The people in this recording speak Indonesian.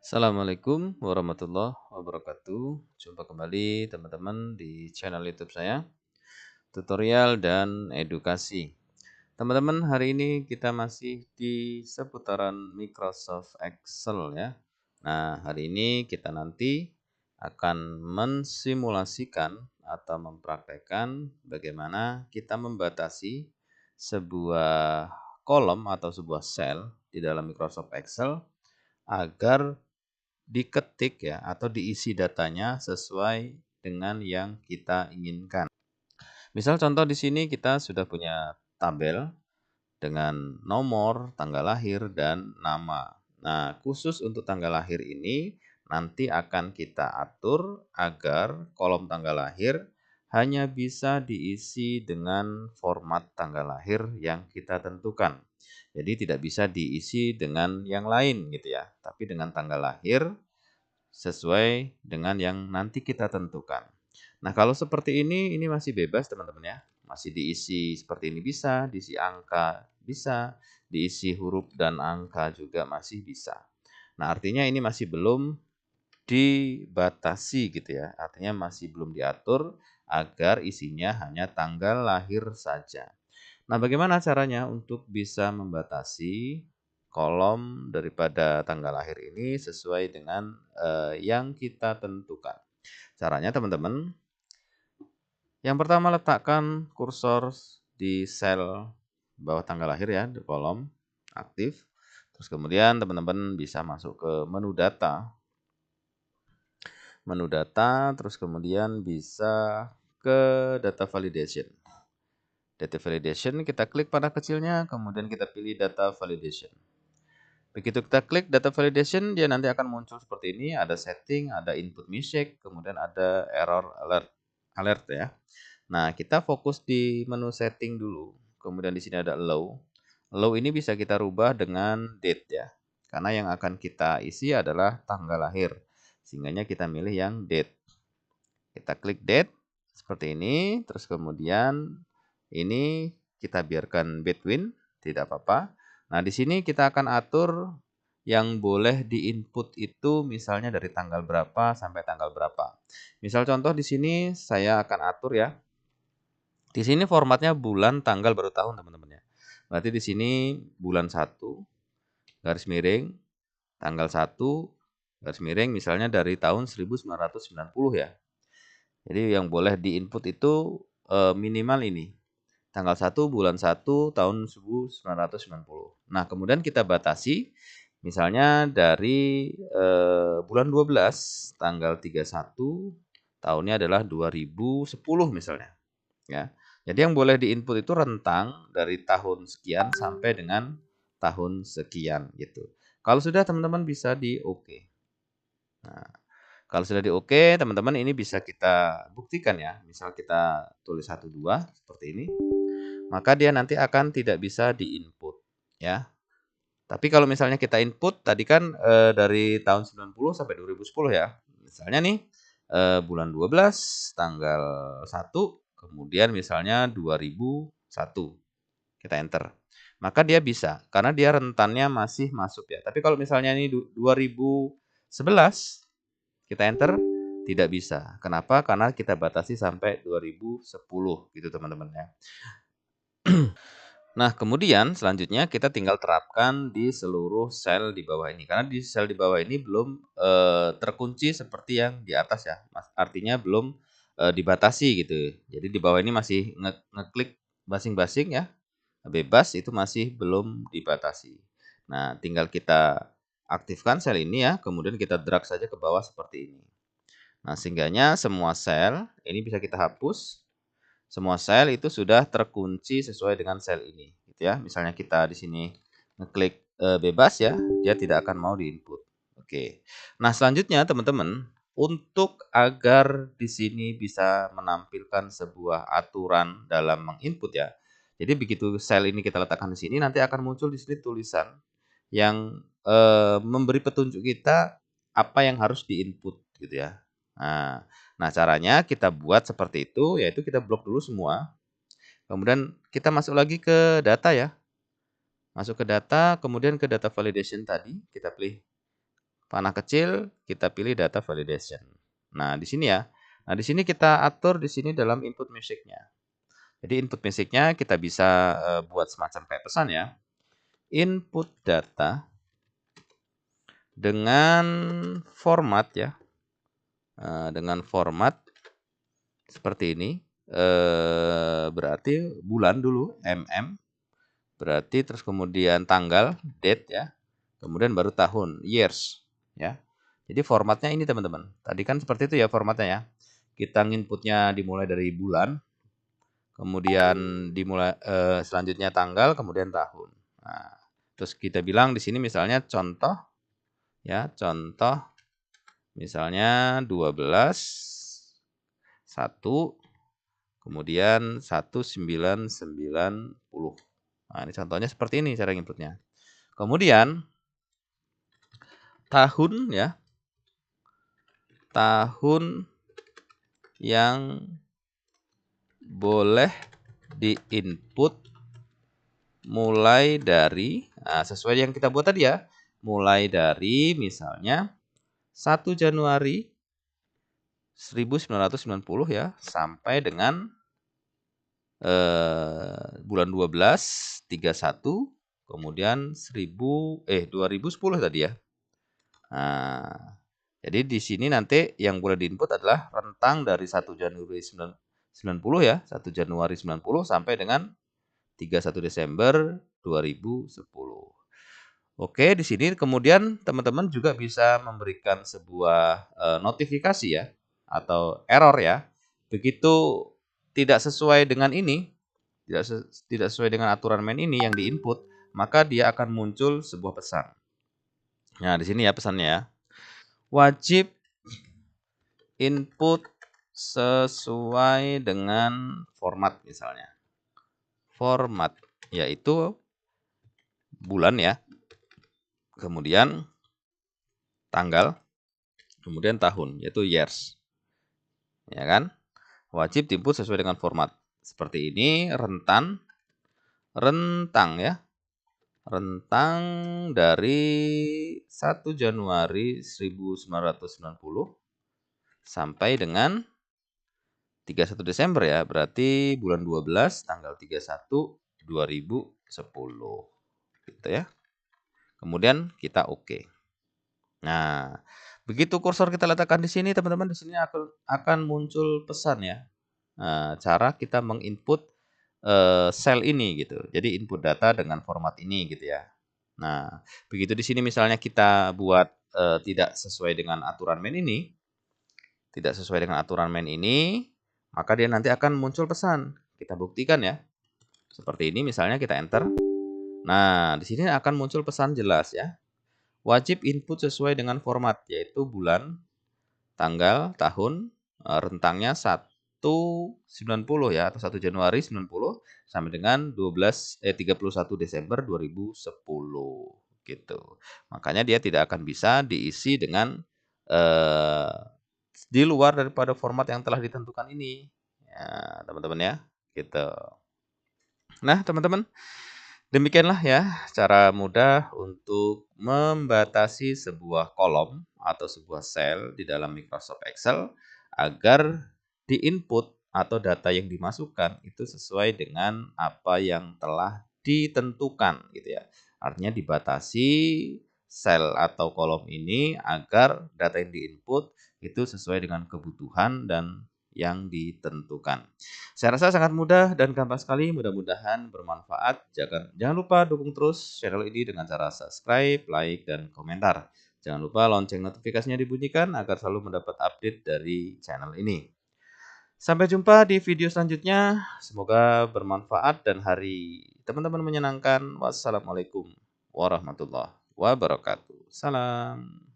Assalamualaikum warahmatullahi wabarakatuh. Jumpa kembali teman-teman di channel YouTube saya, tutorial dan edukasi. Teman-teman, hari ini kita masih di seputaran Microsoft Excel ya. Nah, hari ini kita nanti akan mensimulasikan atau mempraktekkan bagaimana kita membatasi sebuah kolom atau sebuah sel di dalam Microsoft Excel agar diketik ya atau diisi datanya sesuai dengan yang kita inginkan. Misal contoh di sini kita sudah punya tabel dengan nomor, tanggal lahir, dan nama. Nah, khusus untuk tanggal lahir ini nanti akan kita atur agar kolom tanggal lahir hanya bisa diisi dengan format tanggal lahir yang kita tentukan. Jadi tidak bisa diisi dengan yang lain gitu ya, tapi dengan tanggal lahir sesuai dengan yang nanti kita tentukan. Nah, kalau seperti ini masih bebas teman-teman ya. Masih diisi seperti ini bisa, diisi angka bisa, diisi huruf dan angka juga masih bisa. Nah, artinya ini masih belum dibatasi gitu ya. Artinya masih belum diatur agar isinya hanya tanggal lahir saja. Nah, bagaimana caranya untuk bisa membatasi kolom daripada tanggal lahir ini sesuai dengan yang kita tentukan? Caranya teman-teman, yang pertama letakkan kursor di sel bawah tanggal lahir ya, di kolom aktif. Terus kemudian teman-teman bisa masuk ke menu data, terus kemudian bisa ke data validation. Data validation, kita klik panah kecilnya, kemudian kita pilih data validation. Begitu kita klik data validation, dia nanti akan muncul seperti ini, ada setting, ada input music, kemudian ada error alert ya. Nah, kita fokus di menu setting dulu. Kemudian di sini ada allow. Allow ini bisa kita rubah dengan date ya. Karena yang akan kita isi adalah tanggal lahir. Sehingga kita milih yang date. Kita klik date seperti ini, terus kemudian ini kita biarkan between, tidak apa-apa. Nah, di sini kita akan atur yang boleh di-input itu misalnya dari tanggal berapa sampai tanggal berapa. Misal contoh di sini saya akan atur ya. Di sini formatnya bulan, tanggal, baru tahun teman-teman ya. Berarti di sini bulan 1 garis miring tanggal 1 garis miring misalnya dari tahun 1990 ya. Jadi yang boleh di-input itu minimal ini. Tanggal 1 bulan 1 tahun 1990. Nah, kemudian kita batasi misalnya dari bulan 12 tanggal 31 tahunnya adalah 2010 misalnya ya. Jadi yang boleh di-input itu rentang dari tahun sekian sampai dengan tahun sekian gitu. Kalau sudah teman-teman bisa di oke. Nah, kalau sudah di oke, teman-teman ini bisa kita buktikan ya. Misal kita tulis 12 seperti ini, maka dia nanti akan tidak bisa di-input ya. Tapi kalau misalnya kita input tadi kan dari tahun 90 sampai 2010 ya. Misalnya nih bulan 12 tanggal 1 kemudian misalnya 2001. Kita enter. Maka dia bisa karena dia rentannya masih masuk ya. Tapi kalau misalnya ini 2011 kita enter, tidak bisa. Kenapa? Karena kita batasi sampai 2010 gitu teman-teman ya. Nah, kemudian selanjutnya kita tinggal terapkan di seluruh sel di bawah ini. Karena di sel di bawah ini belum terkunci seperti yang di atas ya. Artinya belum dibatasi gitu. Jadi di bawah ini masih ngeklik basing-basing ya. Bebas itu masih belum dibatasi. Nah, tinggal kita aktifkan sel ini ya, kemudian kita drag saja ke bawah seperti ini. Nah, sehingganya semua sel ini bisa kita hapus. Semua sel itu sudah terkunci sesuai dengan sel ini, gitu ya. Misalnya kita di sini ngeklik bebas ya, dia tidak akan mau diinput. Oke. Nah, selanjutnya teman-teman, untuk agar di sini bisa menampilkan sebuah aturan dalam menginput ya. Jadi begitu sel ini kita letakkan di sini, nanti akan muncul di sini tulisan yang memberi petunjuk kita apa yang harus diinput gitu ya. Nah, caranya kita buat seperti itu, yaitu kita blok dulu semua. Kemudian kita masuk lagi ke data ya. Masuk ke data, kemudian ke data validation tadi, kita pilih panah kecil, kita pilih data validation. Nah, di sini ya. Nah, di sini kita atur di sini dalam input musicnya. Jadi input musicnya kita bisa buat semacam kayak pesan ya. Input data dengan format ya. Dengan format seperti ini. Berarti bulan dulu, berarti terus kemudian tanggal, date ya. Kemudian baru tahun, years ya. Jadi formatnya ini teman-teman. Tadi kan seperti itu ya formatnya ya. Kita inputnya dimulai dari bulan, kemudian dimulai selanjutnya tanggal, kemudian tahun. Nah, terus kita bilang di sini misalnya contoh ya, contoh misalnya 12 1 kemudian 1990. Nah, ini contohnya seperti ini cara inputnya. Kemudian tahun ya. Tahun yang boleh di-input mulai dari, nah sesuai yang kita buat tadi ya, mulai dari misalnya 1 Januari 1990 ya, sampai dengan bulan 12, 31, kemudian 2010 tadi ya. Nah, jadi di sini nanti yang boleh diinput adalah rentang dari 1 Januari 90 ya, 1 Januari 90 sampai dengan 31 Desember 2010. Oke, di sini kemudian teman-teman juga bisa memberikan sebuah notifikasi ya atau error ya. Begitu tidak sesuai dengan ini, tidak sesuai dengan aturan main ini yang diinput, maka dia akan muncul sebuah pesan. Nah, di sini ya pesannya ya. Wajib input sesuai dengan format misalnya. Format yaitu bulan ya. Kemudian tanggal, kemudian tahun yaitu years. Ya kan? Wajib diinput sesuai dengan format. Seperti ini rentang ya. Rentang dari 1 Januari 1990 sampai dengan 31 Desember ya, berarti bulan 12 tanggal 31 2010 gitu ya. Kemudian kita oke. Nah, begitu kursor kita letakkan di sini teman-teman, di sini akan muncul pesan ya. Cara kita menginput sel ini gitu. Jadi input data dengan format ini gitu ya. Nah, begitu di sini misalnya kita buat tidak sesuai dengan aturan main ini, maka dia nanti akan muncul pesan. Kita buktikan ya. Seperti ini misalnya kita enter. Nah, di sini akan muncul pesan jelas ya. Wajib input sesuai dengan format yaitu bulan, tanggal, tahun, rentangnya 190 ya atau 1 Januari 90 sampai dengan 31 Desember 2010 gitu. Makanya dia tidak akan bisa diisi dengan di luar daripada format yang telah ditentukan ini. Ya, teman-teman ya, gitu. Nah, teman-teman, demikianlah ya cara mudah untuk membatasi sebuah kolom atau sebuah sel di dalam Microsoft Excel agar di-input atau data yang dimasukkan itu sesuai dengan apa yang telah ditentukan gitu ya. Artinya dibatasi sel atau kolom ini agar data yang di-input itu sesuai dengan kebutuhan dan yang ditentukan. Saya rasa sangat mudah dan gampang sekali, mudah-mudahan bermanfaat. Jangan lupa dukung terus channel ini dengan cara subscribe, like, dan komentar. Jangan lupa lonceng notifikasinya dibunyikan agar selalu mendapat update dari channel ini. Sampai jumpa di video selanjutnya. Semoga bermanfaat dan hari teman-teman menyenangkan. Wassalamualaikum warahmatullahi wabarakatuh. Salam.